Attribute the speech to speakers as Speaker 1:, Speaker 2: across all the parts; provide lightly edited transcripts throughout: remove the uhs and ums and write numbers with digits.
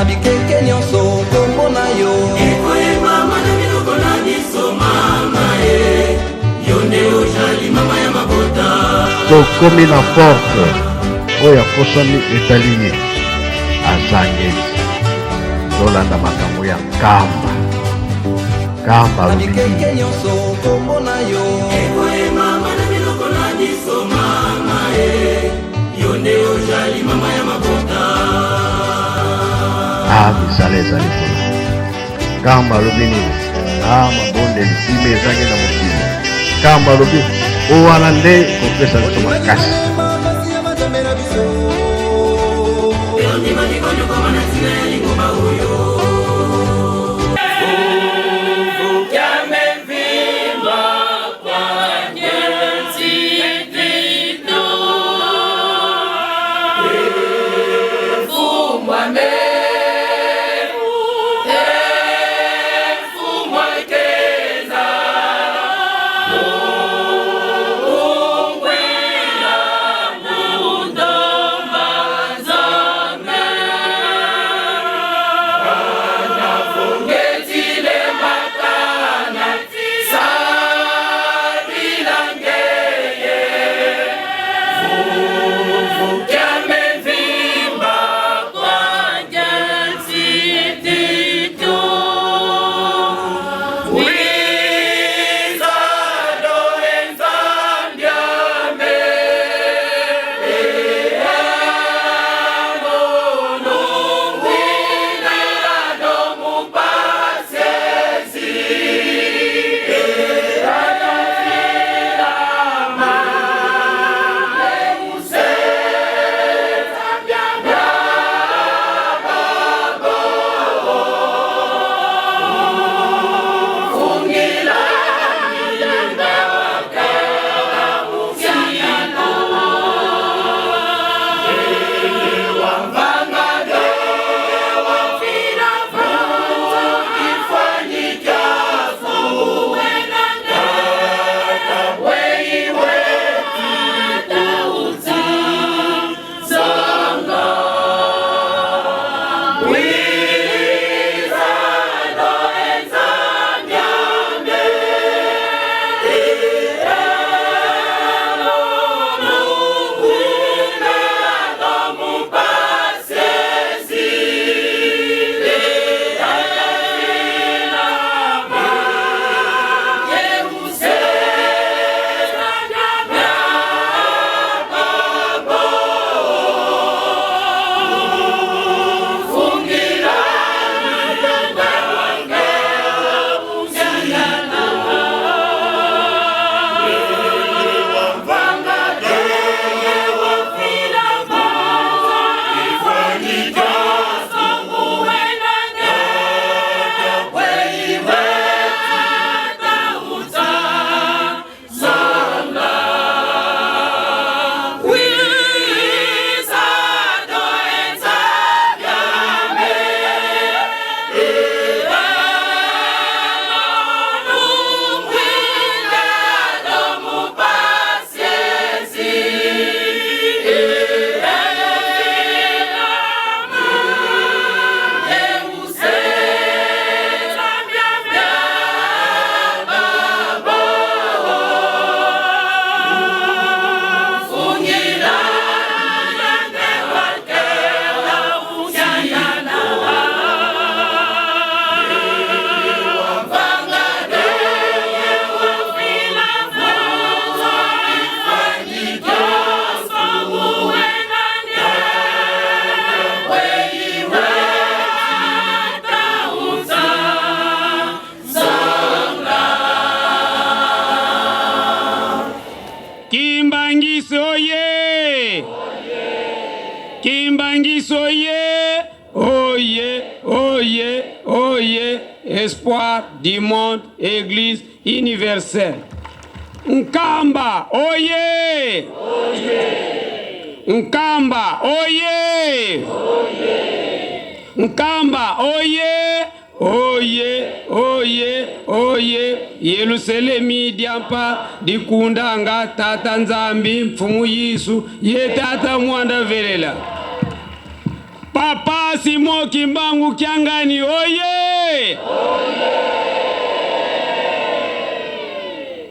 Speaker 1: na bikeke nyonso kombo na yo
Speaker 2: ekoyeba mwana miloko na biso mama e yonde ojali mama ya mabota
Speaker 3: tokomi na porte oyo akosami etalie azangeli tolanda makambo ya nkamba
Speaker 1: na bikeke nyonso kombo na yo
Speaker 2: ekoyeba mwana miloko na biso mama e yonde ojali mama ya mabota
Speaker 3: misala ezali kuna nkamba alobi nini mabonde lisime ezangi na mokili nkamba alobi owana nde kopesa biso makasi
Speaker 4: Espoir du monde, Église universelle. Nkamba, oye! Nkamba, oye! Nkamba, oye! Oye, oye, oye, Yerusalemi diampa dikundanga tata nzambi mfumu Yesu ye tata mwanda velela. Papa Simon Kimbangu Kiangani oye!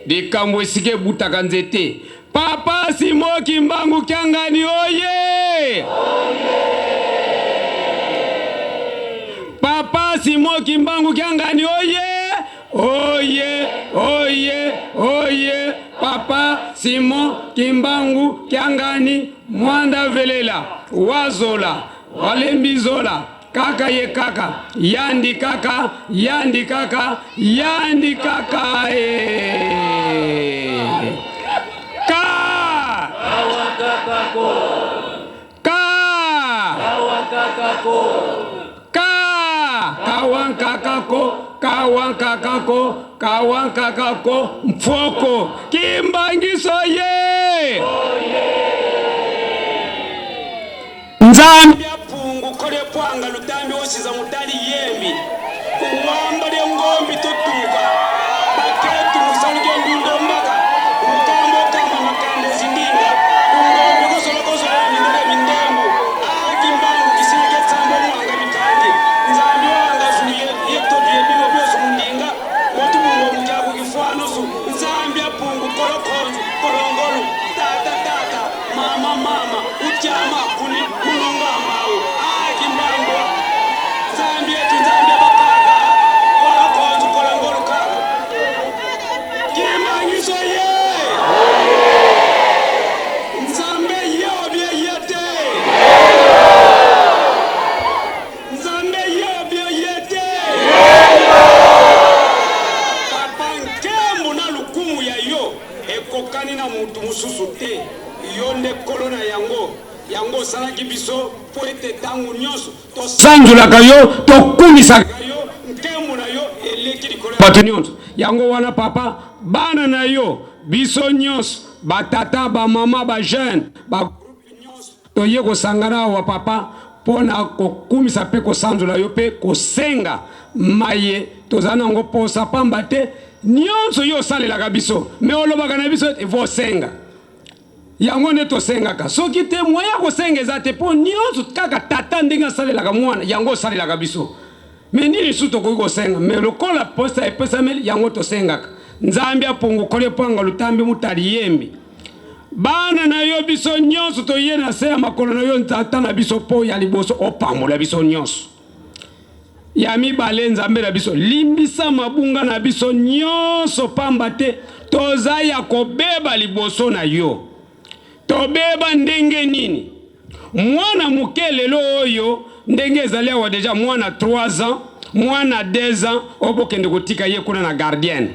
Speaker 4: Dikambo esike butaka nzete. Papa Simon Kimbangu Kiangani oye! Papa Simon Kimbangu Kiangani oye! Oye, oye, oye! Papa Simon Kimbangu Kiangani Mwanda Velela Wazola Walembizola Kaka ye kaka Yandi kaka Yandi kaka Yandi kaka Ka
Speaker 2: Kawakakako
Speaker 4: Ka
Speaker 2: Kawakakako
Speaker 4: Ka Kawankakako Kawankakako Kawankakako Mfoko Kimbangiso ye Nzambi apungu kole pwanga lutambi osiza mutali yembi Kuwamba lya ngombi tutuka Paketu musalge ndundombaga Mukambo kama makande zindinga Ngombi kusolo kusolo mindele mindembu Kimbangu kisike tsambo mwanga mitangi Nzambi wanga suniye yektobi yebingo byosu mundinga Watu mungo mjabu kifuanusu Nzambi apungu kolo konzu kolongolu Tata tata mama mama Uchama kuni kulunga mau Kimbangu Nzambi yetu Nzambi bakaka Kolo konzu kolongolu kaka Kimbangiso ye Nzambe yobye yete Nzambe yobye yete Papa nkembu na lukumu ya yo ekokani na mutu mususu te yonde kolona yango yango salaki biso po ete tangu nyonso tosanzolaka yo tokumisaka yo nkembu na yo eleki likolo ya bato nyonso yango wana papa bana na yo biso nyonso batata bamama bajeune bagroupe nyonso toye kosangana awa papa pona kokumisa mpe kosanzola yo mpe kosenga maye toza nango posa pamba te nyonso yo osalelaka biso me olobaka na biso vosenga yango nde tosengaka soki te moya kosenga eza te mpo nyonso kaka tata ndenge asalelaka mwana yango osalelaka biso me nini su tokoki kosenga me lokola posa epesameli yango tosengaka nzambe apungukoli epwanga lutambi mutali yembi bana na yo biso nyonso toye na se ya makolo na yo ntata na biso mpo ya liboso opambola biso nyonso ya mibale nzambe na biso limbisa mabunga na biso nyonso pamba te toza ya kobeba liboso na yo tobeba ndenge nini mwana muke lelo oyo ndenge ezali awa deja mwana 3 ans mwana 2 ans obokende kotika ye kuna na gardienne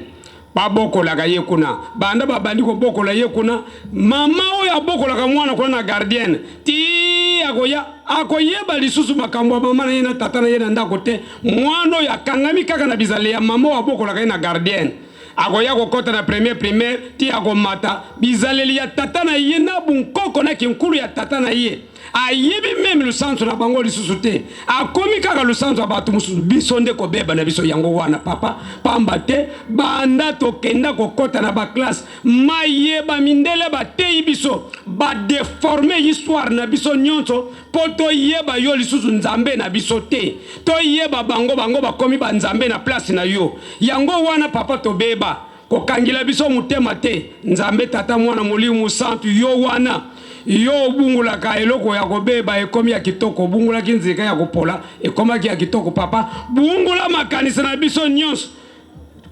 Speaker 4: babokolaka ye kuna banda babandi kobokola ye kuna mama oyo abokolaka mwana kuna na gardienne ti akoyeba lisusu makambo ya mama na ye na tata na ye na ndako te mwana oyo akangami kaka na bizale ya mama oyo abokolaka ye na gardienne akoya kokota na premier primaire ti akomata bizaleli ya tata na ye na bunkoko na kinkulu ya tata na ye ayebi meme lusanzo na bango lisusu te akomi kaka lusanzo ya bato mususu biso nde kobeba na biso yango wana papa pamba te banda tokenda kokota na baklasse mayeba mindele bateyi biso badeforme histoire na biso nyonso po toyeba yo lisusu nzambe na biso te toyeba bango bakomi banzambe na place na yo yango wana papa tobeba kokangila biso mutema te nzambe tata mwana molimo santu yo wana yo bungulaka eloko ya kobeba ekomi ya kitoko bungulaki nzeka ya kopola ekomaki ya kitoko papa bungula makanisa na biso nyonso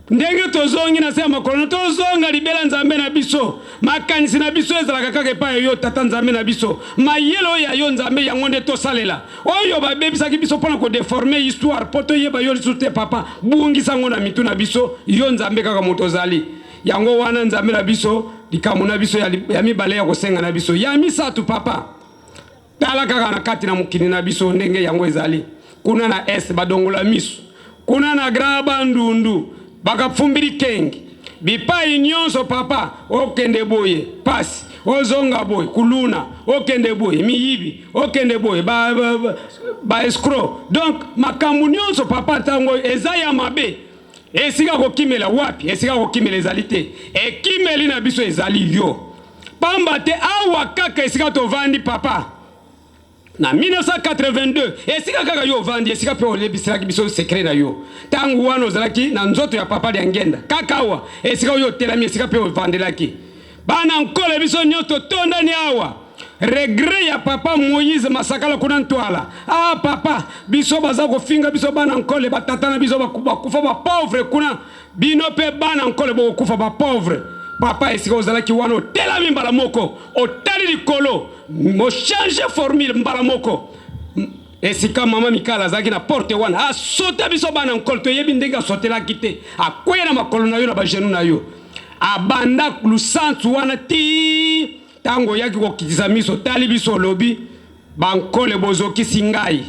Speaker 4: ndenge tozongi na se ya makolo tozonga libela nzambe na biso makanisi na biso ezalaka kaka epai yo tata nzambe na biso mayelo ya yo nzambe yango nde tosalela oyo babebisaki biso mpona kodeforme histoire po toyeba yo lisusu te papa bungisango na mitu na biso yo nzambe kaka moto ozali yango wana nzambe na biso likambo na biso ya mibale ya kosenga na biso ya misatu papa tala kaka na kati na mokili na biso ndenge yango ezali kuna na est badongola miso kuna na grand bandundu bakafumbiri kengi bipai nyonso papa okende boye pasi ozonga boye kuluna okende boye miyibi okende boye ba escroc donc makambo nyonso papa tango eza ya mabe esika kokimela wapi esika kokimela ezali te ekimeli na biso ezali yo pamba te awa kaka esika tovandi papa Na 1982 esika kaka yo vandi esika pe olebisira ki biso secret na yo tangu wana ozalaki na nzoto ya papa ya ngenda kaka awa esika yo telami esika peovandelaki bana nkole biso nyoto tonda ni awa regret ya papa Moïse masakala kuna ntwala papa biso baza ko finga biso bana nkole batata na biso bakufa ba pauvre kuna bino pe bana nkole bo kufa ba pauvre papa esika ozalaki wana telami mbala moko otali likolo mo changer formule mbala moko esika mama Mikala azaki na porte wana asota biso bana nkolo to yebi ndenge asotela kite akwena makolo na yo na ba genou na yo abanda lusantu wana ti tango yaki ko kitisa miso tali biso lobi bankole bozoki singai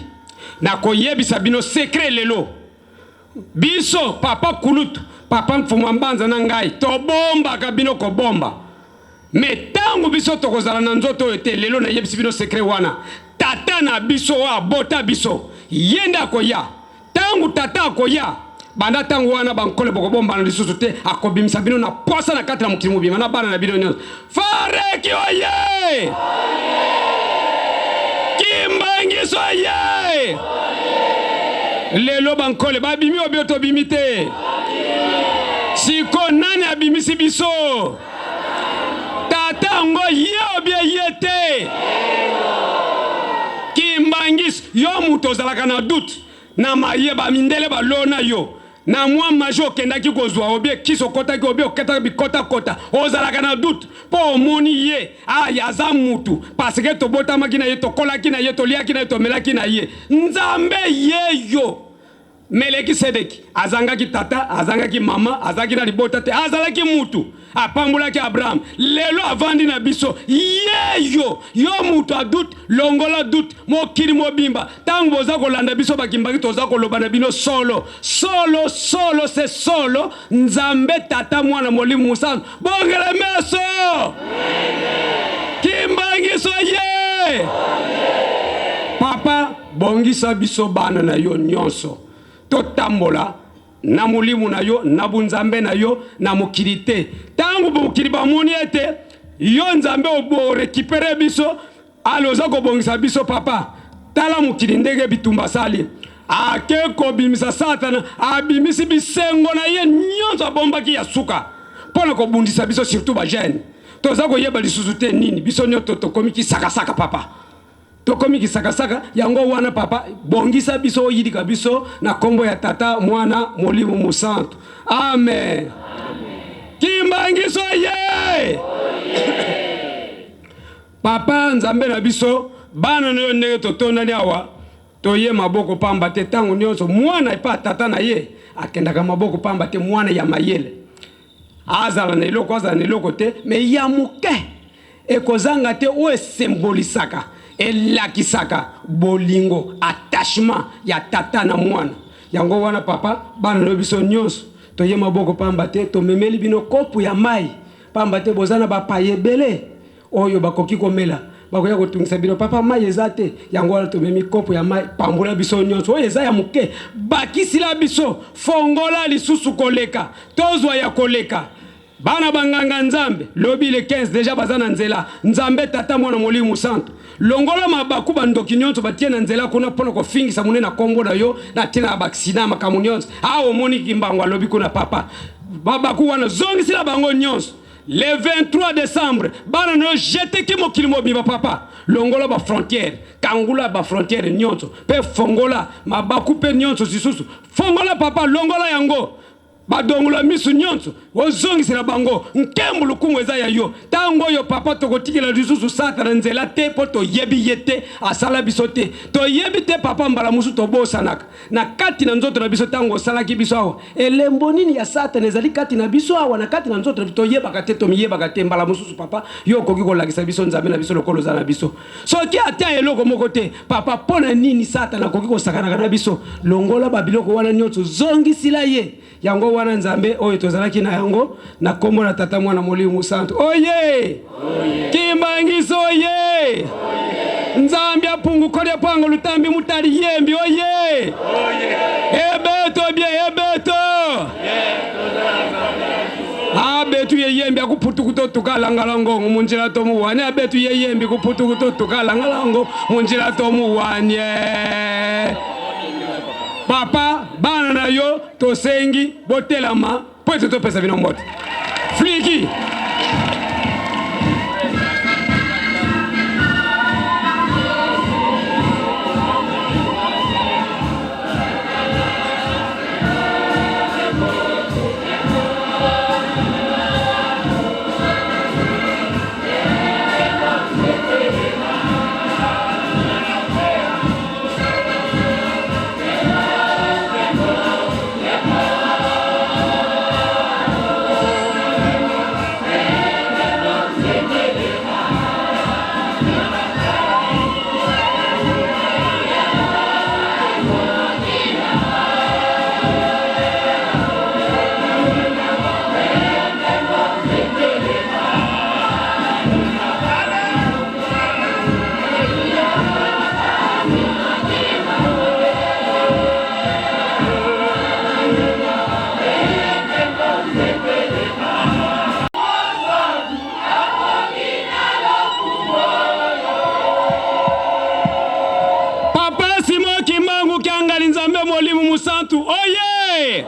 Speaker 4: na koyebisa bino secret lelo biso papa kulutu papa mfuma mbanza na ngai to bomba kabino ko bomba me tango biso tokozala na nzoto ete lelo na yebisi bino secret wana tata na biso wa bota biso yenda koya tango tata koya banda tango wana bankole boko bomba na lisusu te akobimisa bino na posa na kati na mokili mobima na bana na bino nyonso Fareki oye Kimbangiso oye lelo bankole babimi obioto bimite siko nani abimisi biso tata ngo ye obie yete Kimbangis yo muto ozalaka na doute na mayeba mindele balona yo na mwa majo kendaki kozwa obie kiso kota ki obie oketa bikota kota ozalaka na doute po omoni ye yaza mutu parce que to botama kina ye to kola kina ye to lia kina ye to mela kina ye nzambe ye yo meleki sedeki azangaki tata azangaki mama azaki na libota te azalaki mutu apambulaki Abraham lelo avandi na biso yeyo yo mutu adut longola dut mokiri mobimba tango boza kolanda biso bakimbaki toza koloba na bino solo c'est solo nzambe tata mwana molimo musana bongela meso kimbangiso ye papa bongisa biso bana na yo nyonso totambola na mulimu na yo na bunzambe na yo na mokilite tangu bokili bamoni ete yo nzambe obo récupérer biso aloza ko bongisa biso papa tala mokili ndenge bitumba sali ake ko bimisa satana abimisi bisengo na ye nyonso bombaki ya suka pona ko bundisa biso surtout ba jeune toza ko yeba lisusu te nini biso nyoto to komiki saka papa tokomi kisaka yango wana papa bongisa biso yidika biso na kombo ya tata mwana molimo musantu amen kimbangiso ye papa nzambe na biso bana no ndenge totonda ni awa toye maboko pamba te tango nyonso mwana epa tata na ye akendaka maboko pamba te mwana ya mayele azala na eloko te me ya muke ekozanga te o symbolisaka elakisaka bolingo attachement ya tata na mwana yango wana papa bana no biso nyonso toye maboko pamba te to memeli bino kopu ya mai pamba te bozana ba payebele oyo bakoki komela bakoya kotungisa bino papa mai ezate yango wana to memi kopu ya mai pambula biso nyonso oyo eza ya muke bakisila biso fongola lisusu koleka tozwa ya koleka bana banganga nzambe lobi le 15 déjà bazana nzela nzambe tata mwana molimo santo longola mabaku bandoki nyonso batie na nzela kuna pona ko fingisa munena kombo na yo na tina baksina makamu nyonso omoni kimbango lobi kuna papa babaku wana zongisila bango nyonso le 23 décembre bana no jete ki mokili mobimba papa longola ba frontière kangula ba frontière nyonso pe fongola mabaku pe nyonso sisusu fongola papa longola yango badongola misu nyonso ozongisela bango nkembu lukumu eza ya yo tango yo papa tokotikela lisusu satana nzela te po toyebi ye te asala biso te toyebi te papa mbala musu tobosanaka na kati na nzoto na biso tango osalaki biso awa elembo nini ya satana ezali kati na biso awa na kati na nzoto toyebaka te tomiyebaka te mbala mususu papa yo okoki kolakisa biso nzambe na biso lokolo oza na biso soki ata eloko moko te papa mpona nini satana akoki kosakanaka na biso longola babiloko wana nyonso zongisila ye yango wana nzambe oyo tozalaki na yango na kombo na tata mwana molimo santo oye kimbangiso oye nzambe apungu kolia pango lutambi mutali yembi oye ebeto bien ebeto abetu ye yembi akupa putukuto tukalangalango munjira tomu wane abetu yeyembi ku putukuto tukalangalango munjira tomu wane papa bana na yo tosengi botelama po ete topesa bino mbote fliki Oye!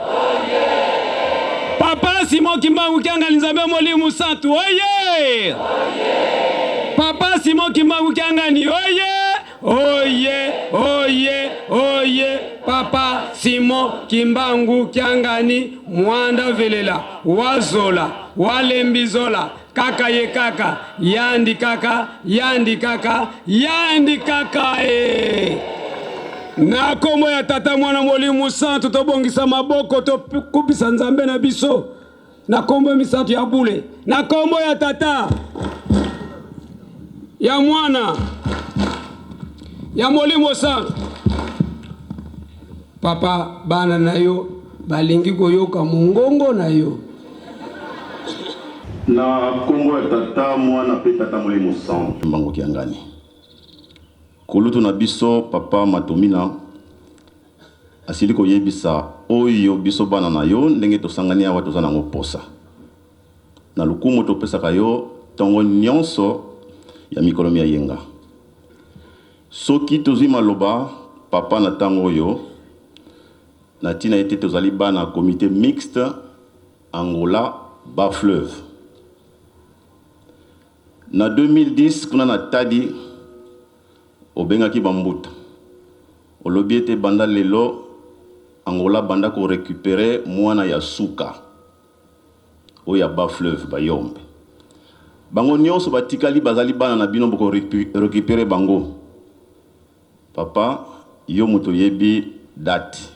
Speaker 4: Papa Simon Kimbangu Kianga Nzambe Molimu Santu. Oye! Papa Simon Kimbangu Kianga ni oye! Oye! Oye! Oye! Papa Simon Kimbangu Kianga ni Mwanda Velela, Wazola, Walembizola, Kaka ye kaka, Yandi kaka, Yandi kaka, Yandi kaka na kombo ya tata mwana Molimu Santu tobongisa maboko tokupisa Nzambe na biso na kombo misantu ya bule na kombo ya tata ya mwana ya Molimu Santu papa bana na yo balingi koyoka mungongo na yo
Speaker 5: na kombo ya tata mwana pe tata Molimu Santu
Speaker 6: mbango kiangani kolutu na biso papa Matomina asili koyebisa oyo biso bana na yo ndenge tosangani awa toza nango posa na lukumu topesaka yo tongo nyonso ya mikolo ya yenga soki tozwi maloba papa na tango oyo na tina ete tozali bana comité mixte Angola Bas Fleuve na 2010 kuna na tadi obengaki bambuta olobi ete banda lelo Angola banda ko récupérer mwana ya suka oya Bas Fleuve bayombe bango nyonso batikali bazali bana na bino boko récupérer bango papa yo moto yebi date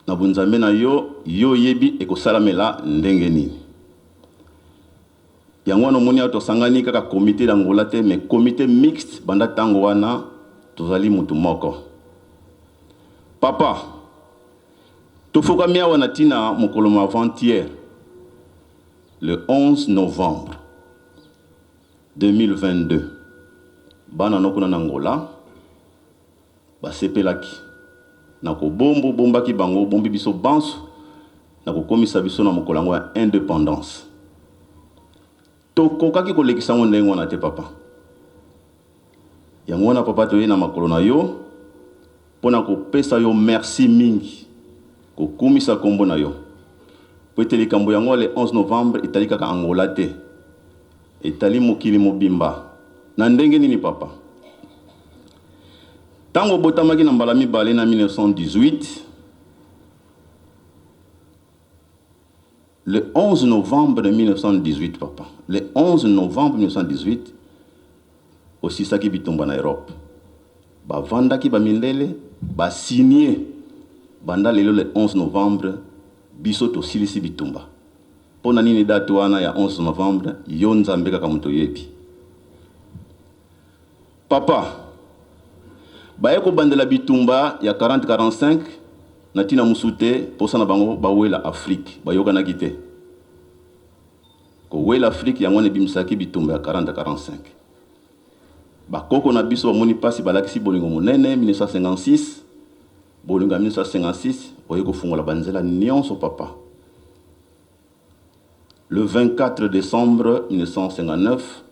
Speaker 6: na bunzambe na yo yebi ekosalamela ndenge nini yango no moni auto sangani kaka comité d'Angola te mais comité mixte banda tango wana tozali mutu moko papa tofoka mia wana tina mokolo avant-hier le 11 novembre 2022 bana nokuna na Angola basepelaki na ko bombaki bango bombi biso banso na ko komisa biso na mokolo yango ya indépendance tokokaki kolekisa ngo ndenge wana te papa yango wana papa toye na makolo na yo pona kopesa yo merci mingi kokumisa kombo na yo po ete likambo yango le 11 novembre etali kaka Angola te etali mokili mobimba na ndenge nini papa tango botamaki na mbala mibale na 1918 le 11 novembre 1918 papa le 11 novembre 1918 aussi saki bitumba na Europe bavandaki bamindele basigné banda lelo le 11 novembre biso tosilisi bitumba pona nini date wana ya 11 novembre yo Nzambe kaka moto yebi papa baye ko bandela bitumba ya 40-45 na tina musute posa na bango bawela Afrique bayoka na kite ko wela Afrique yango ne bimsaki bitumba ya 40-45 bakoko na biso bamoni pasi balakisi bolingo monene 1956 bolingo 1956 oye ko fungola banzela nyonso papa le 24 décembre 1959,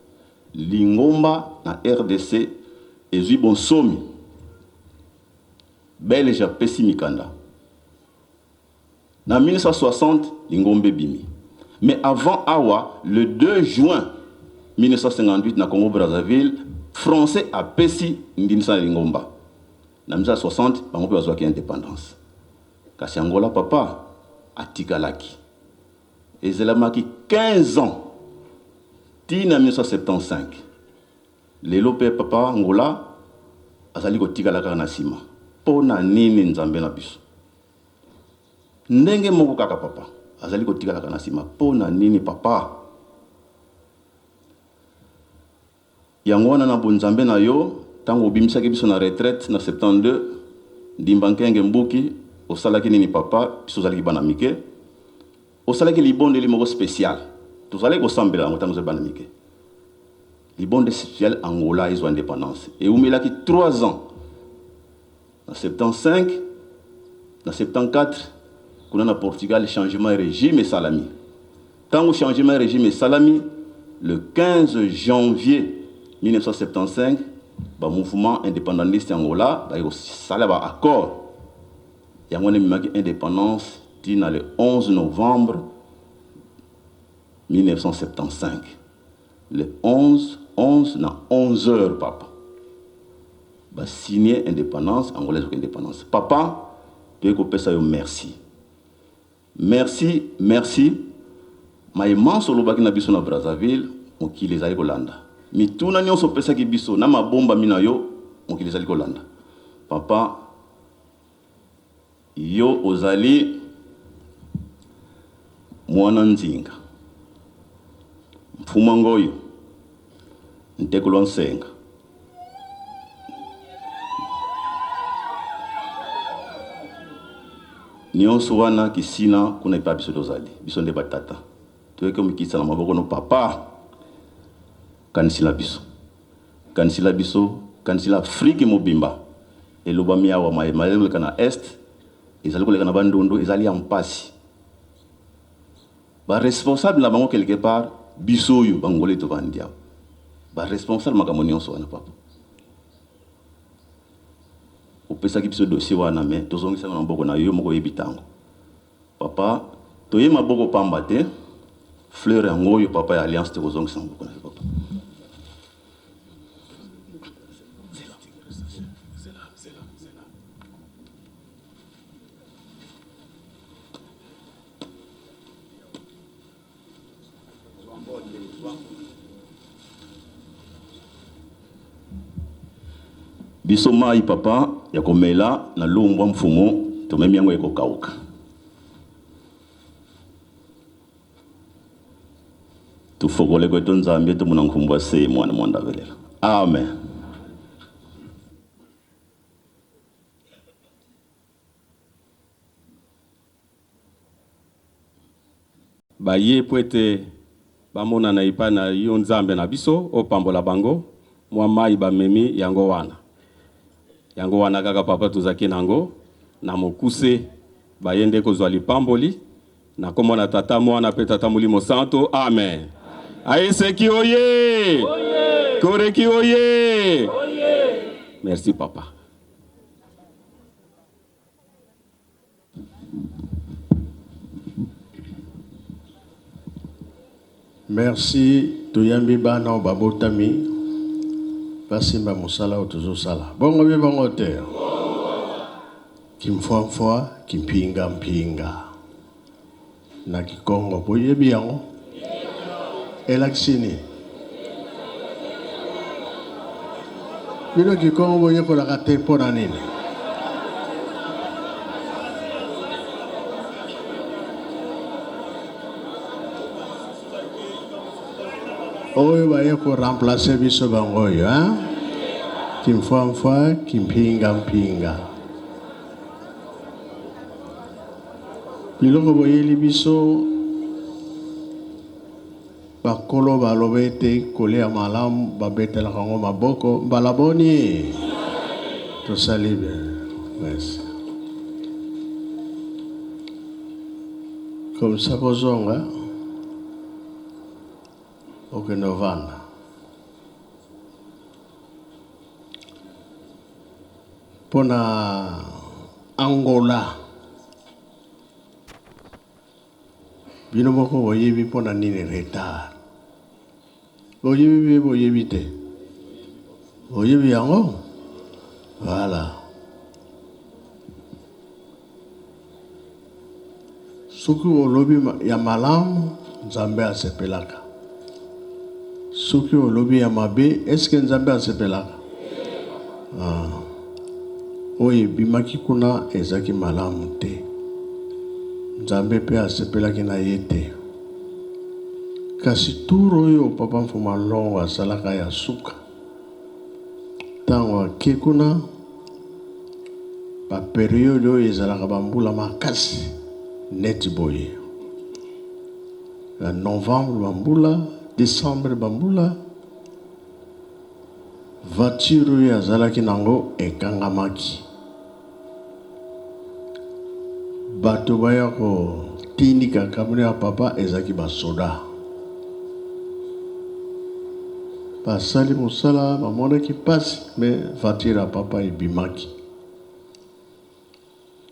Speaker 6: Lingomba na RDC ezui bonsomi belge apesi mikanda. En 1960, Lingombe bimi. Mais avant Awa, le 2 juin 1958, na Congo-Brazzaville, français a pesi Ndinsa Lingomba. En 1960, bango pe bazwaki indépendance. Kasi Angola papa atikalaki. Ezelamaki 15 ans. Tina 1975. Lelo pe papa Angola azali kotikalaka na sima. Pona nini nzambe na biso. Ndenge moko kaka papa azali kotikalaka na sima. Pona nini papa. Yango wana na bonzambe na yo tango obimisaki biso na retraite na 72 ndimbankenge mbuki osalaki nini papa biso ozalaki bana mike osalaki libondeli moko spécial tozalaki kosambela yango tango ozali bana mike libonde spécial Angola ezwa indépendance eumelaki 3 ans na 75 na 74 kuna na Portugal changement régime esalami tango changement régime esalami le 15 janvier 1975, le mouvement indépendantiste Angola, il y a un accord. Il y a une indépendance le 11 novembre 1975. Le 11 na 11 heures, papa. Il a signé indépendance, angolaise indépendance. Papa, tu es ça merci. Merci, merci. Ma immense olobaki na biso na Brazzaville, on qui les a Yolanda. Mituna nyonso pesa ki biso na mabomba mina yo mokili ezali kolanda. Papa yo ozali mwana nzinga mfuma ngoyo ntekolo nsenga nyonso wana kisina kuna ipa biso tozali biso nde batata toyeke mikisa na maboko no papa kanisila biso kanisila Afrique mobimba eloba miawa maele kana est ezali koleka na bandondo ezali en pasi ba responsable na bango quelque part biso yo bangole to bandia ba responsable makambo nyonso wana papa opesa ki biso dossier wana me tozongisa na maboko na yo moko yebitango papa toye maboko pamba te fleur yango yo papa ya alliance te kozongisa maboko na papa. Biso mai papa ya komela na lumbwa mfumo tomemi yango ekokauka. Tufokole kwetu nzambe tumuna nkumbwa se mwana mwanda velela. Amen.
Speaker 7: Baye pwete bamona na ipa na yo nzambe na biso opambola bango mwa mai bamemi yango wana. Yango wana kaka papa tuzaki nango na mokuse bayende kozwa lipamboli na komona tata mwana pe tata mulimo santo. Amen. Aiseki oye! Oye! Koreki oye! Oye! Merci papa.
Speaker 1: Merci toyambi bana babotami basimba musala otuzo sala bongo be bongo te kimfwa kimpinga mpinga na kikongo boyebi yango elaksini bino kikongo boye kola kate pona nini oyo baye ko remplacer biso bango yo hein kimfwa kimpinga mpinga biloko boyeli biso bakolo balobete kolia malamu babetela kango maboko balaboni tosalibe merci comme ça bozonga oke novana. Pona Angola. Bino moko boyebi pona nini retard. Boyebi te. Boyebi yango. Voilà. Soki olobi ya malamu, Nzambe asepelaka. Soki olobi ya mabe, est-ce que Nzambe asepelaka? Oye bimaki kuna ezaki malamu te. Nzambe pe asepelaki na ye te. Kasi turo oyo papa Mfuma Longo asalaka ya suka. Tango ake kuna ba periode oyo ezalaka bambula makasi neti boye. Na novembre bambula, décembre bambula. Voiture oyo azalaki nango ekangamaki. Bato baya ko tindika kamune ya papa ezaki basoda. Basali mosala bamonaki pasi, mais voiture ya papa ebimaki.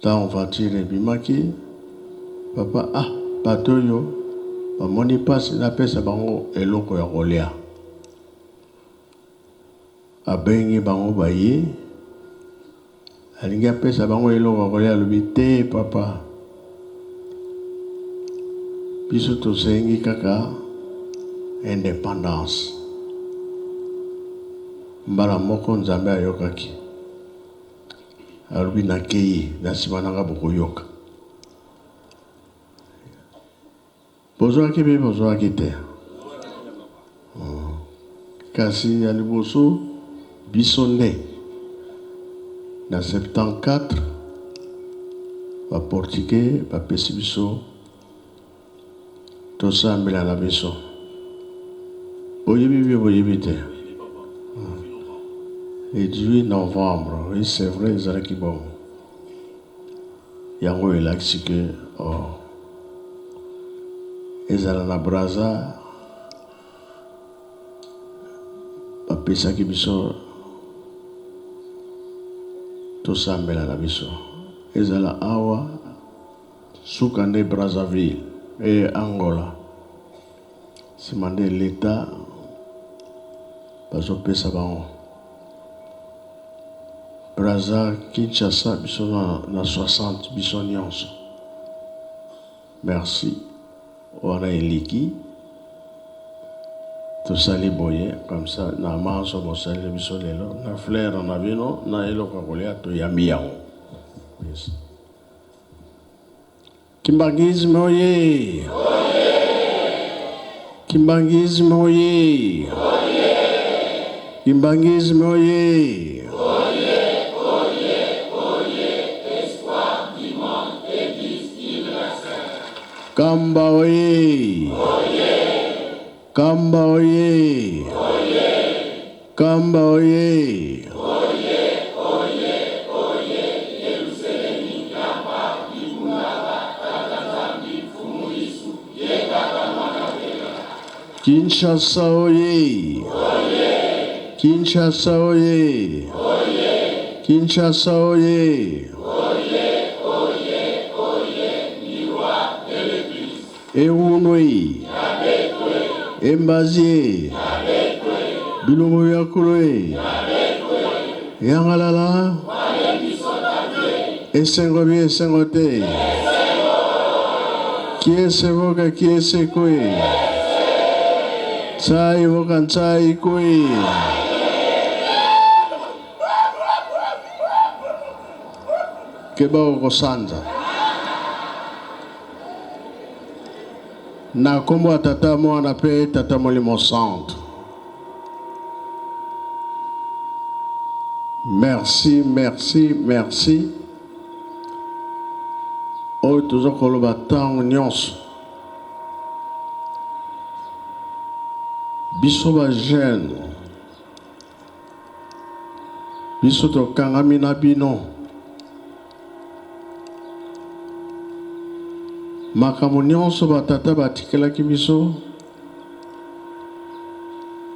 Speaker 1: Tant voiture ebimaki, papa bato yo bamoni pasi napesa bango eloko ya kolia. Abengi bango baye. Alingi apesa bango eloko ya kolia alobi te papa. Biso tosengi kaka indépendance. Mbala moko Nzambe ayokaki. Alobi nakei na nsima nanga bokoyoka. Bozwaki te. Kasi ya liboso biso nde na 74 ba portugais ba pesi biso tosambela na biso. Boyebi te. Le 18 novembre, oui c'est vrai, ezalaki bon. Yango elakisi ke ezala na Braza bapesaki biso tosambela na biso. Ezala awa suka nde Brazzaville et Angola. Simande l'État bazopesa bango. Brazza, Kinshasa, biso na 60 biso nyonso. Merci. Wana eliki. Tosali boye comme ça na manso bosali biso lelo na fleur na bino na eloko kolia to yambi yango. Yes. Kimbangisme oye. Kimbangisme oye. Kimbangisme oye. Kamba oye. Kamba oye. Kamba oye. Kinshasa oye. Kinshasa oye. Kinshasa oye. Eunoi. Embazie. Bilomo yakuloe. Yangalala. Esengo bi esengo te. Kiese voka kiese kwe. Tsai voka tsai kwe. Kebao kosanza. Na kombo ya tata mwana pe tata Molimo Centre. Merci, merci, merci. Oyo tozokoloba ntango nyonso. Biso ba jeune. Biso tokangami na bino. Makambo nyonso batata batikelaki biso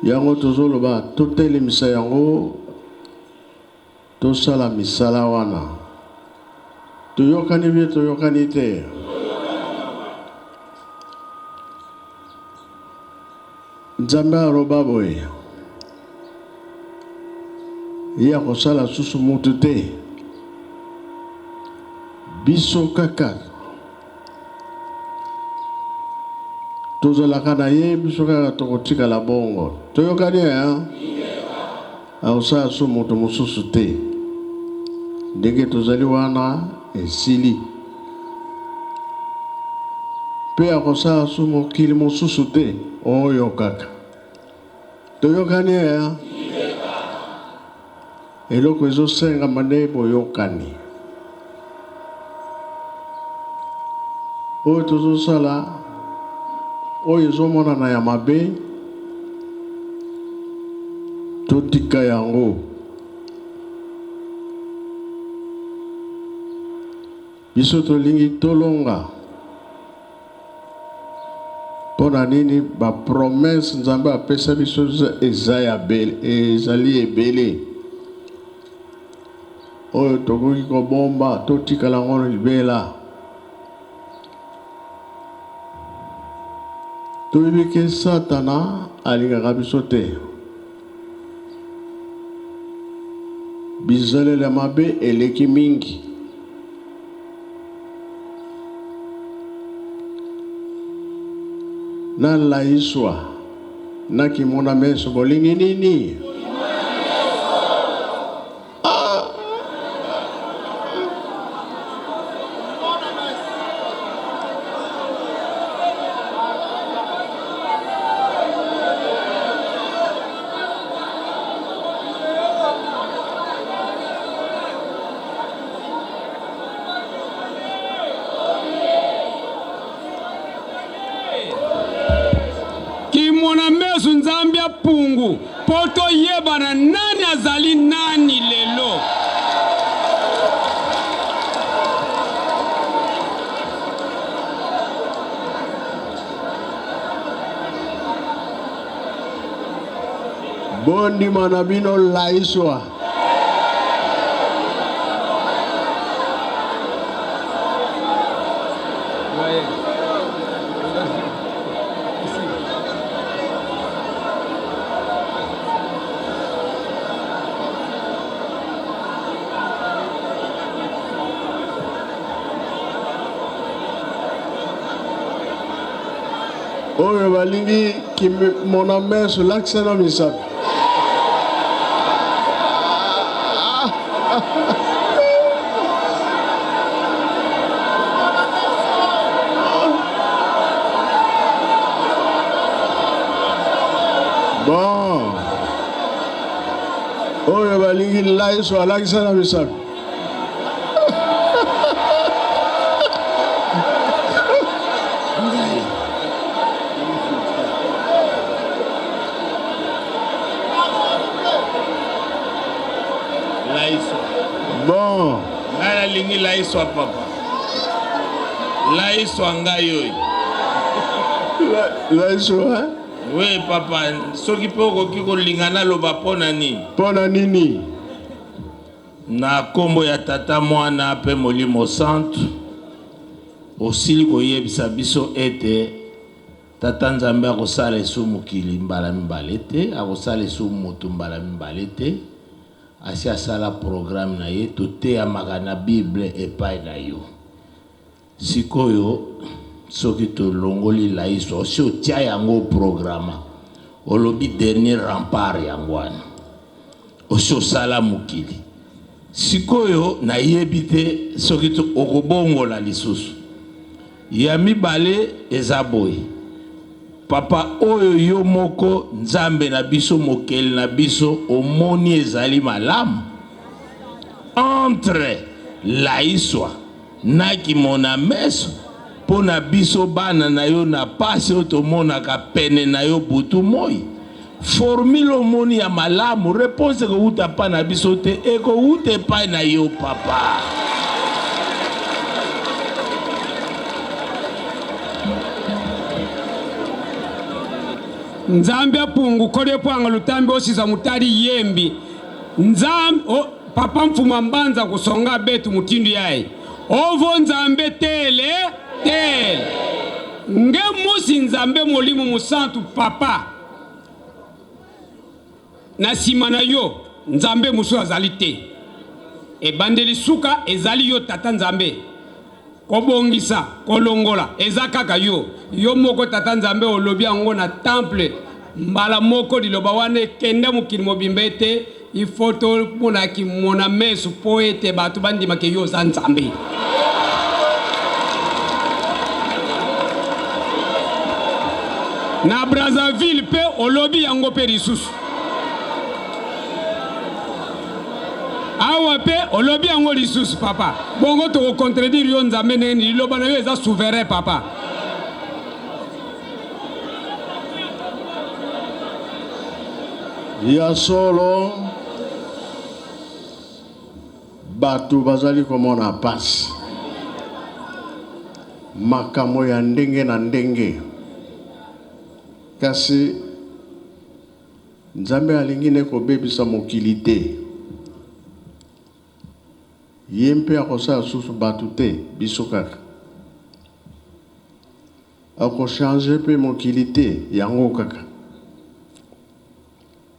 Speaker 1: yango tozoloba totelemisa yango tosala misala wana toyokani bie toyokani te Nzambe aloba boye ye akosala susu mutu te biso kaka tozalaka na ye biso kaka tokotikala bongo toyokani ya akosala su mutu mosusu te ndenge tozali wana esili mpe akosala su mokili mosusu te oyo kaka toyokani ya eloko ezosengama nde boyokani oyo tozosala oyo ezomonana ya mabe totika yango biso tolingi tolonga mpona nini bapromese Nzambe apesa biso ezali ebele oyo tokoki kobomba totikala yango libela toyebi ke Satana alingaka biso te bizaleli ya mabe eleki mingi nalaiswa nakimona meso bolingi nini
Speaker 4: kimona meso Nzambe ya pungu poto yebana nani azali nani lelo
Speaker 1: bondima na bino laiswa oyo balingi kimona meso lakisana misapi bon oyo balingi laiso alakisana misapi bon
Speaker 8: nana lingi laiswa papa laiswa ngayo
Speaker 1: laiswa
Speaker 8: we papa soki pe okoki kolingana loba pona nini na kombo ya tata mwana pe molimo santu osili koyebisa biso ete tata Nzambe akosala esu mokili mbala mibale te akosala esu motu mbala mibale te asi asala programme na ye toteyamaka na Bible epai na yo sikoyo soki tolongoli laiswa osi otia yango programme olobi dernier rempart yango wana osi osala mokili sikoyo nayebi te soki okobongola lisusu ya mibale eza boye papa oyo yo moko Nzambe na biso mokeli na biso omoni ezali malamu entre laiswa na kimona meso pona biso bana na yo na pasi otomonaka pene na yo butu moi formule omoni ya malamu réponse ekouta pa na biso te ekouta epai na yo papa
Speaker 4: nzambe pungu kode pwanga lutambi osiza mutali yembi nzambe papa mfuma mbanza kusonga betu mutindu yae ovo nzambe tele nge musi nzambe molimu musantu papa na sima na yo nzambe musu azali te ebandeli suka ezali yo tata nzambe kobongisa kolongola eza kaka yo moko tata nzambe olobi yango na temple mbala moko liloba wana ekende mokili mobimba ete ifoto monaki mona mesu po ete bato bandimake yo oza nzambe na Brazzaville pe olobi yango pe lisusu awa pe olobi yango lisusu papa bongo to contredire yo nzambe neni liloba na yo eza souverain papa
Speaker 1: ya solo bato bazali komona pasi makambo ya ndenge na ndenge kasi nzambe alingi ne kobebisa mokili te ye mpe akosala susu bato te biso kaka akochange mpe mokili te yango kaka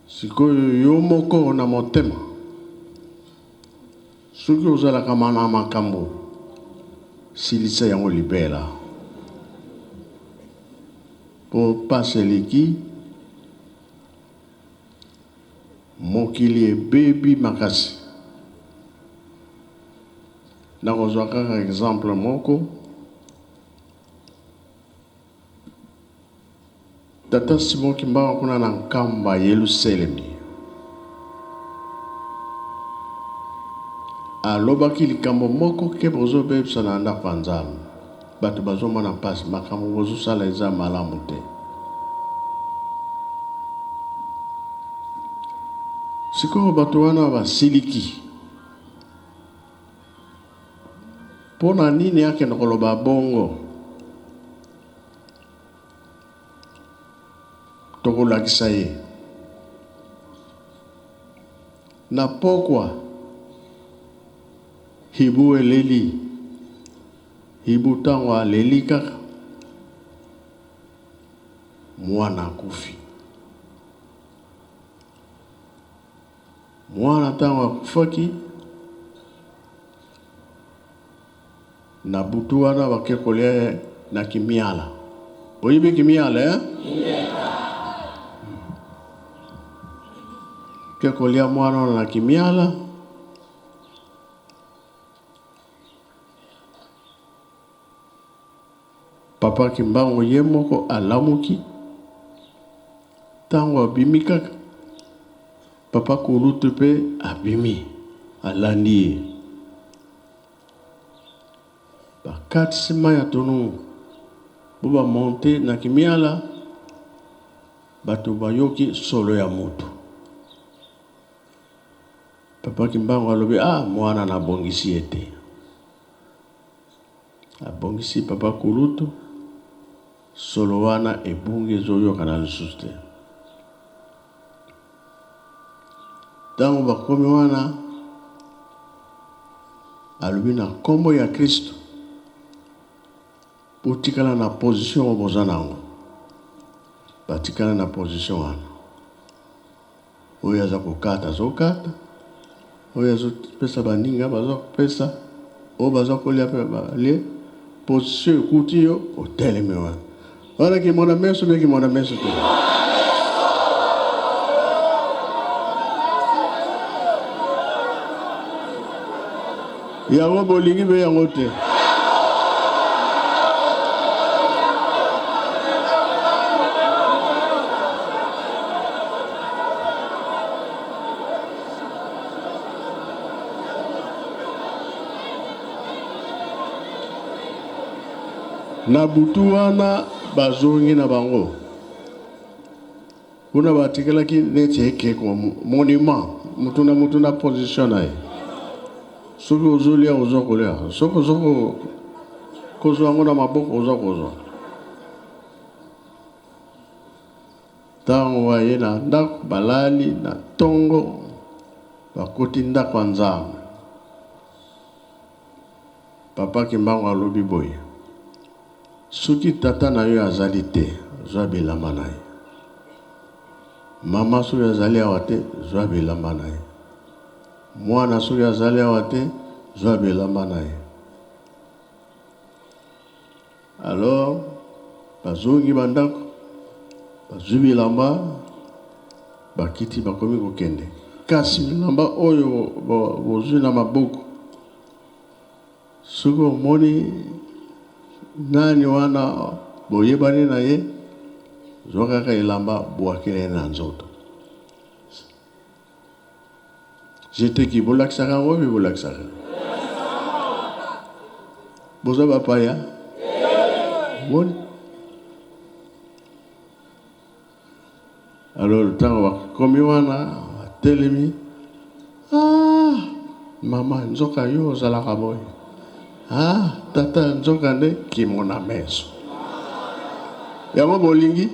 Speaker 1: sikoyo yo moko na motema soki ozalaka na makambo silisa yango libela po pasi eleki mokili ebebi makasi nakozwa kaka exemple moko tata Simon Kimbangu kuna na nkamba Yerusalemi alobaki likambo moko ke bozobebisa na ndako ya Nzambe bato bazomona mpasi makambo bozosala eza malamu te sikoyo bato wana basiliki pona nini akende koloba bongo tokolakisa ye na pokwa hibu eleli hibu tango aleli kaka mwana akufi mwana tango akufaki na butu wana bake kolia na kimiala oyibi kimiala ke kolia mwana na kimiala papa Kimbangu ye moko alamuki tango abimi kaka papa Kulutu pe abimi alandi ye bakati sima ya tonu buba monte na kimiala bato bayoki solo ya mutu papa Kimbangu alobi mwana na bongisi ete abongisi papa Kulutu solo wana ebungi ezoyoka na lisusu te tango bakomi wana alobi na kombo ya Kristo botikala na position oyo boza nango batikala na position wana oyo aza kokata azokata oyo azopesa baninga bazopesa oyo baza kolia mpe balie position ekuti yo otelemi wana wana kimona meso mpe kimona meso te yango bolingi mpe yango te na butu wana bazongi na bango kuna batikalaki neti ekeko monument mutu na position na ye soki ozolia oza kolia soki oza kozwa yango na maboko oza kozwa ntango baye na ndako balali na tongo bakoti ndako ya Nzambe. Papa Kimbangu alobi boye, soki tata na yo azali te, zwa bilamba na ye. Mama soki azali awa te, zwa bilamba na ye. Mwana soki azali awa te, zwa bilamba na ye. Alors, bazongi bandako, bazwi bilamba, bakiti bakomi kokende. Kasi bilamba oyo bozwi na maboko, soki omoni nani wana boyebani na ye, zwa kaka elamba bwakile na nzoto. J'étais qui bolakisaka ngo bi bolakisaka. Boza bapaya. Bon. Alors le temps comme wana telemi. Ah, mama nzoka yo zalaka boy. Ah, tata nzoka ne ki mona meso. Yamo bolingi?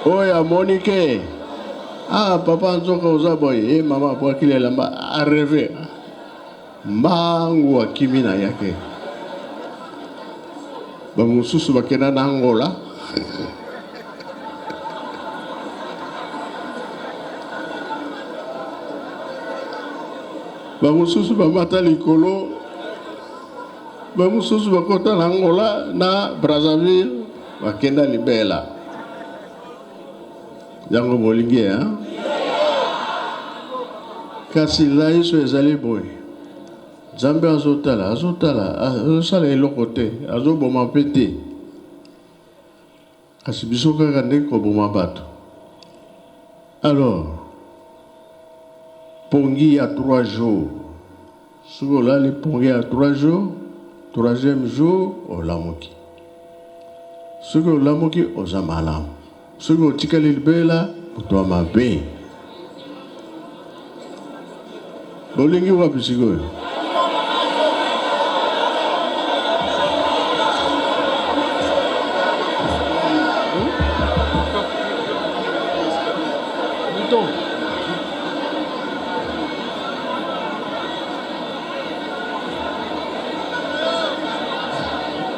Speaker 1: Oya Monique. Ah, papa nzoka oza boy. Mama po kile lamba a rêvé. Mangu akimi na yake. Ba mususu bakena na Angola. Ba mususu ba mata likolo. Ba mususu bakota na Angola na Brazzaville bakenda libela. Yango bolingi hein? Kasi la iso ezali boy. Nzambe azotala, azosala eloko te, azoboma mpe te. Kasi biso kaka nde koboma bato. Alors, pongi à 3 jours. Soki olali pongi à 3 jours, 3e jour, olamuki. Soki olamuki, oza malamu. Soki otikali libela, otwa mabe. Bolingi wapi sikoyo?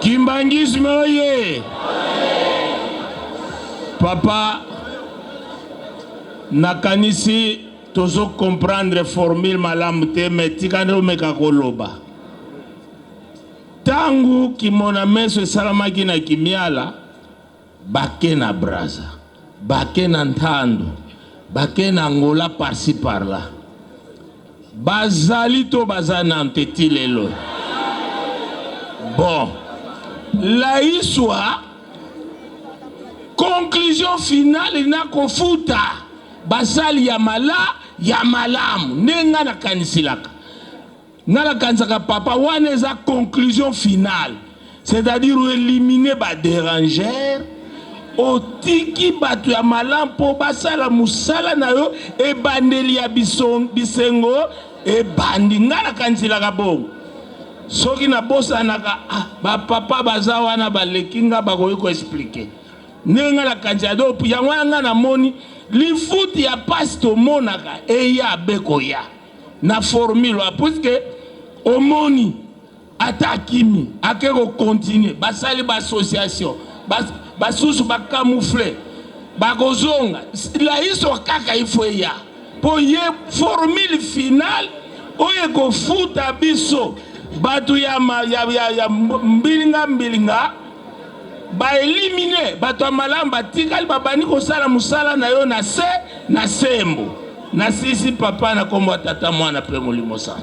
Speaker 8: Kimbangisme oye! Papa, nakanisi tozo comprendre formule malamu te me tikando meka koloba. Tangu kimona meso esalamaki na kimiala, bake na Braza, bake na Ntando, bake na Angola par-ci par-là. Bazali to bazana nteti lelo. Bon, la histoire, conclusion finale na kofuta basali ya mala ya malamu nenga na kanisilaka ngala kansaka papa wana eza conclusion finale, c'est-à-dire éliminer ba déranger otiki batu ya malamu po basala musala na yo e bandeli ya bisengo e bandi ngala kanisilaka bongo soki na bosa naka ba papa baza wana balekinga bakoyi ko expliquer nenga la kanjado yango nga na moni lifuti ya pasto monaka eya beko ya na formule puisque omoni atakimi akeko continuer basali ba association basusu ba camoufler bakozonga la iso kaka ifo ya po ye formule finale oye ko futa biso batu ya mbilinga ba éliminer bato ya malamu batikali babandi kosala musala na yo na se na sembo na sisi papa na kombo tata mwana pe molimo sana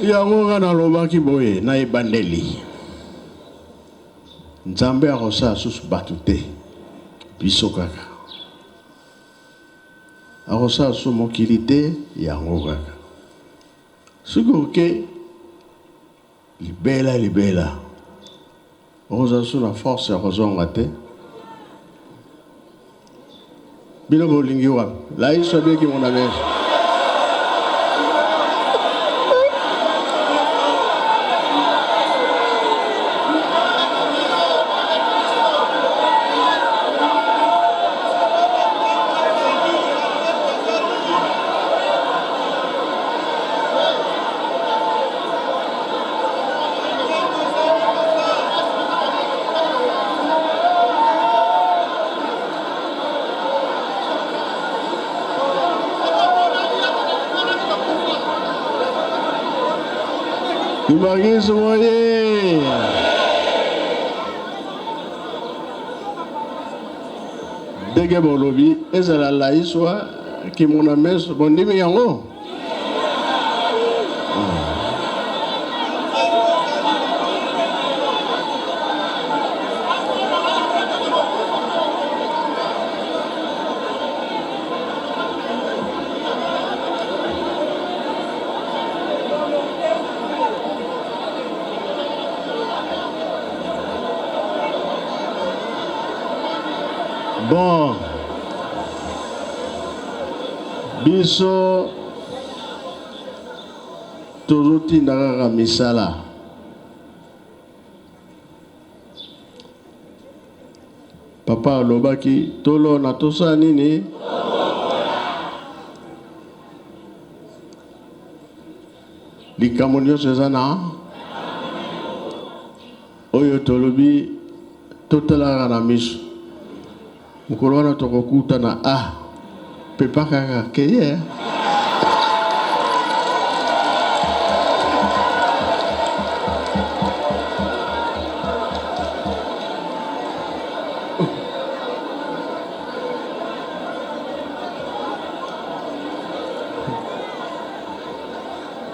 Speaker 1: yango nga nalobaki boye na ebandeli Nzambe akosala susu bato te biso kaka akosala susu mokili te yango kaka soki oke libela oza sur la force ya kozonga te Bino bolingi wa. Laïs abeki mon ami. Imagine moye. Dege bolobi ezala laiswa ki mon ames bondimi yango. Bon, biso tozuti ndaka misala papa alobaki tolo na tosa nini likambo nyonso eza na oyo tolobi totalaka na miso mukolo wana tokokutana pepa kaka keye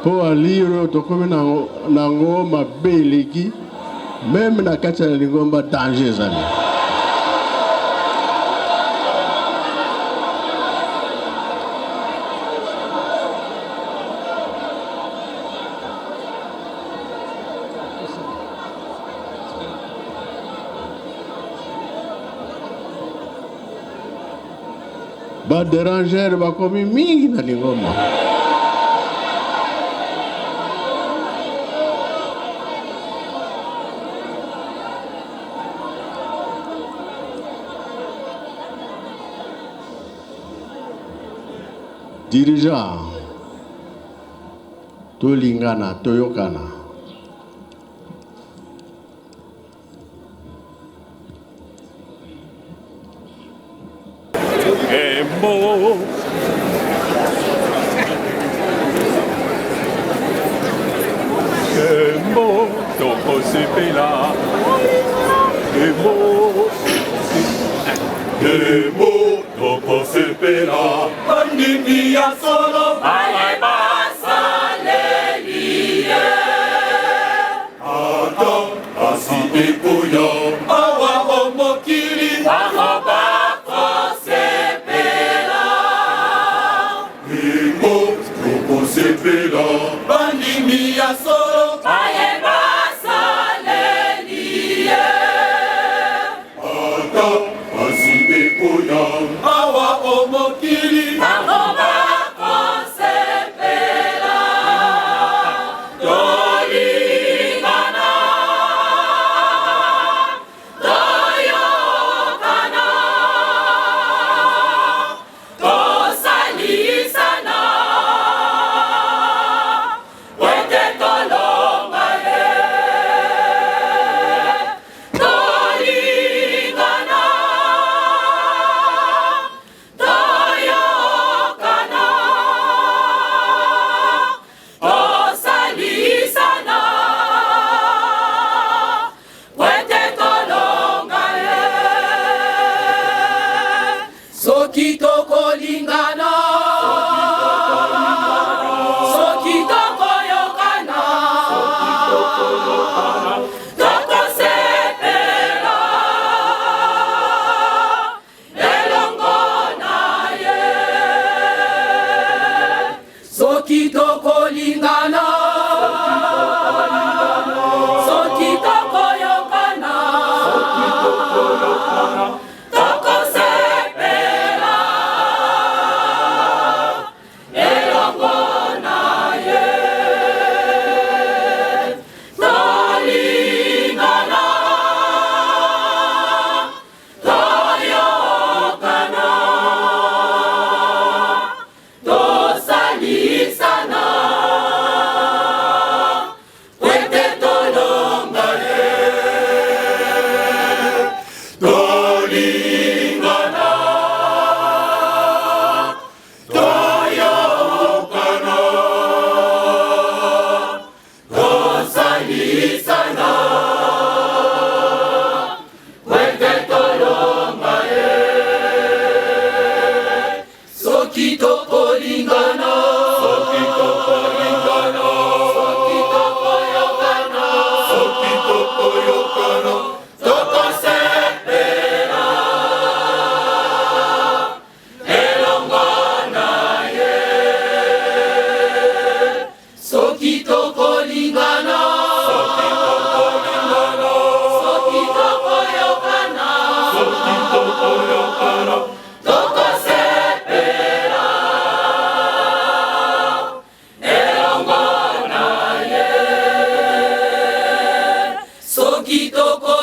Speaker 1: po aliro tokomi nango mabe eleki meme na kati ya lingomba danger ezali. Ba déranger bakomi mingi na lingomba. Dirigeant tolingana toyokana
Speaker 9: Kembo toko sepela Kembo toko sepela Bandimi ya solo Bale basaleliye Ata asi ekuya Awa omokili Awa bako sepela Kembo toko sepela Bandimi ya solo Bale basaleliye Ata asi ekuya Awa omokili Awa bako sepela Tolingana Toyokana Tosalisana Wete tolonga Tolingana Toyokana Tosalisana Wete tolonga Soki tokolingana Soki tokoyokana Tokosepela Elongo naye Soki tokolingana Soki tokoyokana Tokosepela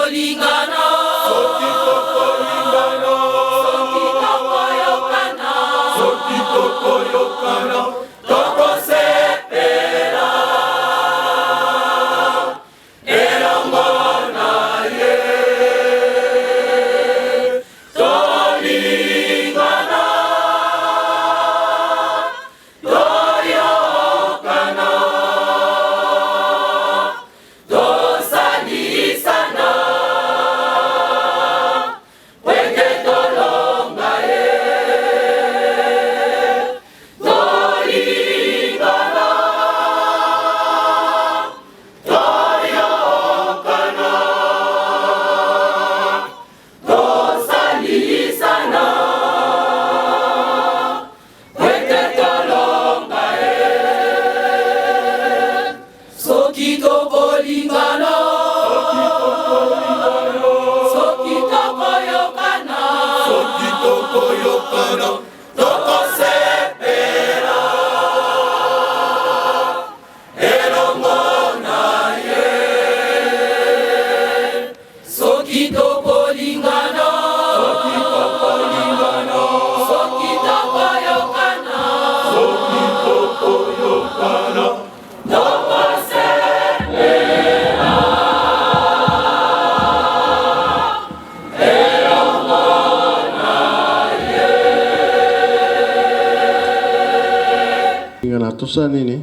Speaker 2: tokolingana, soki tokolingana, soki tokoyokana, soki tokoyokana, tokosepela elongo na ye. Tolingana, toyokana, tosalisana, weke tolonga ye. Tolingana, toyokana, tosalisana, weke tolonga ye. Soki tokolingana, soki tokoyokana, soki tokoyokana, tokosepela elongo na ye. Soki tokolingana, soki tokolingana, soki tokoyokana, soki tokoyokana, tokosepela elongo na ye.
Speaker 1: Ingana tosa nini?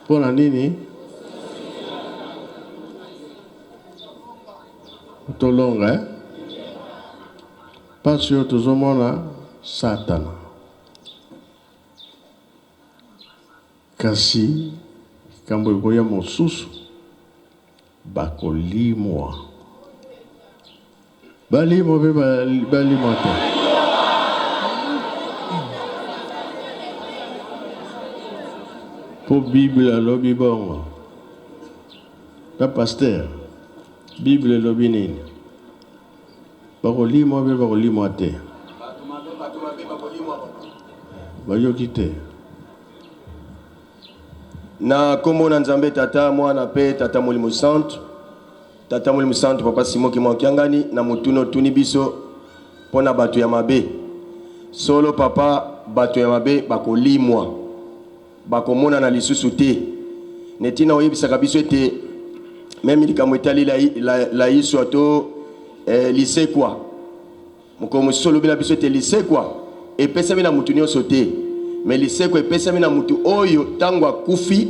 Speaker 1: Pona nini? Tolonga, parce que tozomona Satana. Kasi kambo ikoya mosusu bakolimwa. Balimwa be balimwa te. Po Bible alobi bongo. Pa pasteur. Bible alobi nini? Bakolimwa be bakolimwa te. Bayoki te.
Speaker 10: Na kombo na nzambe tata mwana pe tata molimo santo. Tata molimo santo papa Simoki Mwakiangani na mutuno tuni biso pona batu ya mabe. Solo papa batu ya mabe bakolimwa. Bakomona na lisusu te. Netina oyebisaka biso ete même likambo etali la yiso ato lycée quoi. Mukomo solo bila biso ete lycée quoi. Epesami na mutu nyonso te. Mais lycée quoi epesami na mutu oyo tango akufi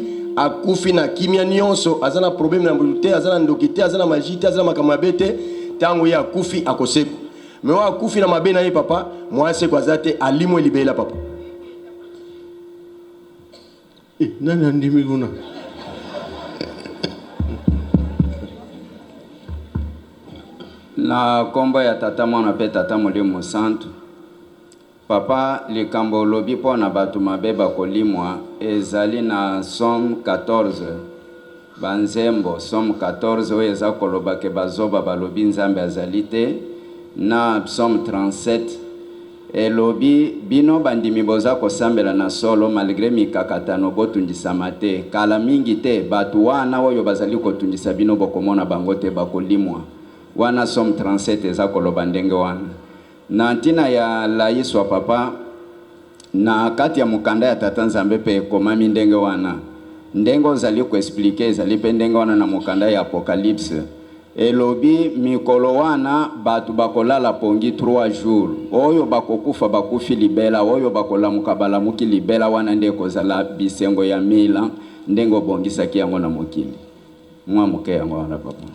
Speaker 10: na kimia nyonso azana problème na mutu te, azana ndokite, azana majite, azana makamabete tango ya akufi akoseko. Mais wa akufi na mabe na ye papa, mwase kwa zate alimo libela papa.
Speaker 1: Nani andimi kuna?
Speaker 11: Na kombo ya tata mwana pe tata molimo santo. Papa likambo lobi po na batu mabe bakolimwa ezali na Somme 14. Banzembo Somme 14 oyo eza koloba ke bazoba balobi nzambe azali te. Na Somme 37 elobi bino bandimi boza kosambela na solo malgré mikakatano botundisama te. Kala mingi te batu wana oyo bazali kotundisa bino bokomona bango te bakolimwa. Wana Somme 37 eza koloba ndenge wana. Na ntina ya laiswa papa na kati ya mukanda ya tata nzambe pe komami ndenge wana. Ndenge ozali ko expliquer ezali pe ndenge wana na mukanda ya Apocalypse. Elobi mikolo wana batu bakolala pongi 3 jours. Oyo bakokufa bakufi libela, oyo bakolamuka balamuki libela wana nde kozala bisengo ya mila ndenge obongisaki yango na mokili. Mwa moke yango wana papa.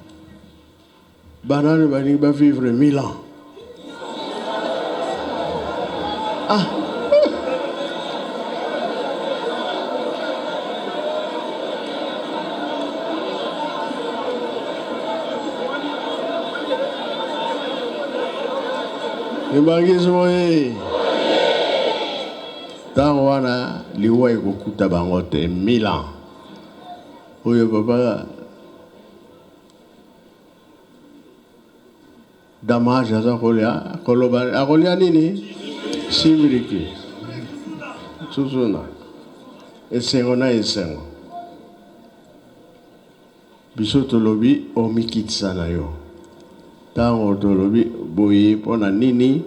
Speaker 1: Banane bani ba vivre 1000 ans. Ah. Nibangizo ye. Tawana liwa ikukuta bangote 1000 ans. Oyo baba damage aza kolia nini simiriki susuna esengo na esengo biso tolobi omikitisa na yo ntango tolobi boye mpona nini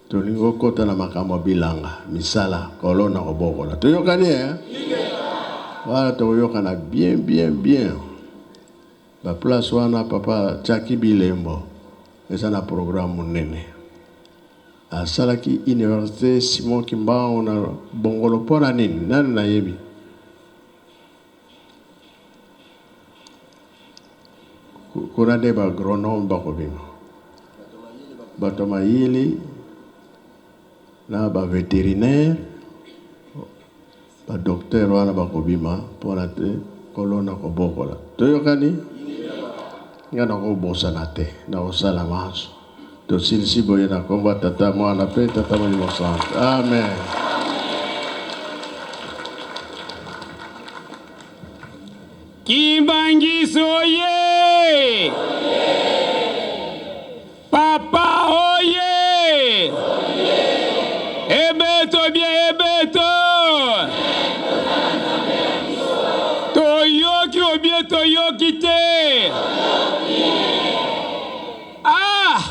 Speaker 1: tolingi okota na makambo bilanga misala kolona kobokola toyokani wana toyokana bien baplace wana papa tiaki bilembo eza na programme monene asalaki université Simon Kimbangu na bongolo mpona nini nani nayebi kuna nde baagronome bakobima bato mayili na bavétérinaire badokter wana bakobima mpona te kolona kobokola toyokani nga na kobosana te na kosala manso tosilisi boye na kombo tata mwana mpe tata molimo santo amen.
Speaker 4: Kimbangiso oye! Papa oye! Ebeto bien ebeto! Toyoki obie toyoki te! Ah!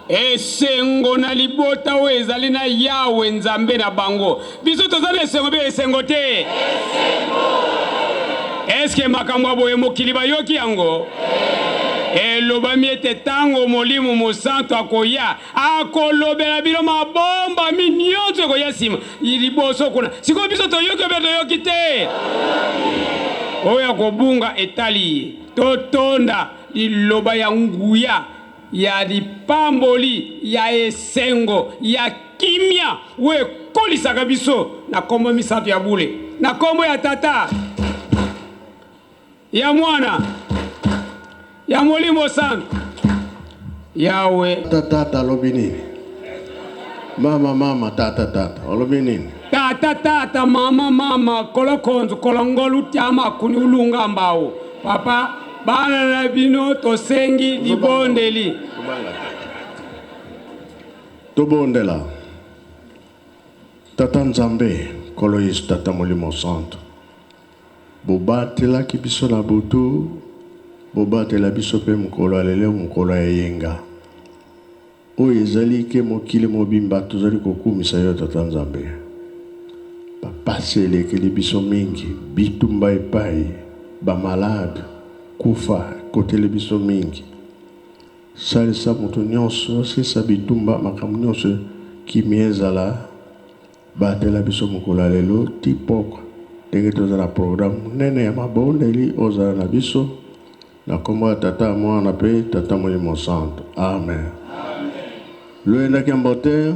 Speaker 4: Esengo na libota o ezali na Yawe Nzambe na bango. Biso tozali esengo be esengo te. Est-ce que makambo boye mokili bayoki yango? Elobami ete tango molimo mosanto akoya akolobela bino mabomba minyonso ekoya nsima liboso kuna sikoyo biso toyoki obe toyoki te oyo akobunga etali totonda liloba ya nguya ya lipamboli ya esengo ya kimia oyo ekolisaka biso na kombo misato ya bule na kombo ya tata ya mwana ya molimo santo Yawe
Speaker 1: tata alobi nini mama tata alobi nini
Speaker 4: tata mama kolokonzo kolongolu tiama kuni ulunga mbao papa bana na bino tosengi libondeli
Speaker 1: tobondela tata Nzambe kolo Yesu tata molimo santo bobatelaki biso na butu bobatela biso mpe mokolo alele mokolo ya yenga oyo ezali ke mokili mobimba tozali kokumisa yo tata Nzambe bapasi elekeli biso mingi bitumba epai bamalade kufa koteli biso mingi salisa moto nyonso osilisa bitumba makambo nyonso kimia ezala batela biso mokolo ya lelo ti pokwa ndenge tozala programme monene ya mabondeli ozala na biso na kombo ya tata mwana mpe tata molimo santo amen. Loyendaki mbote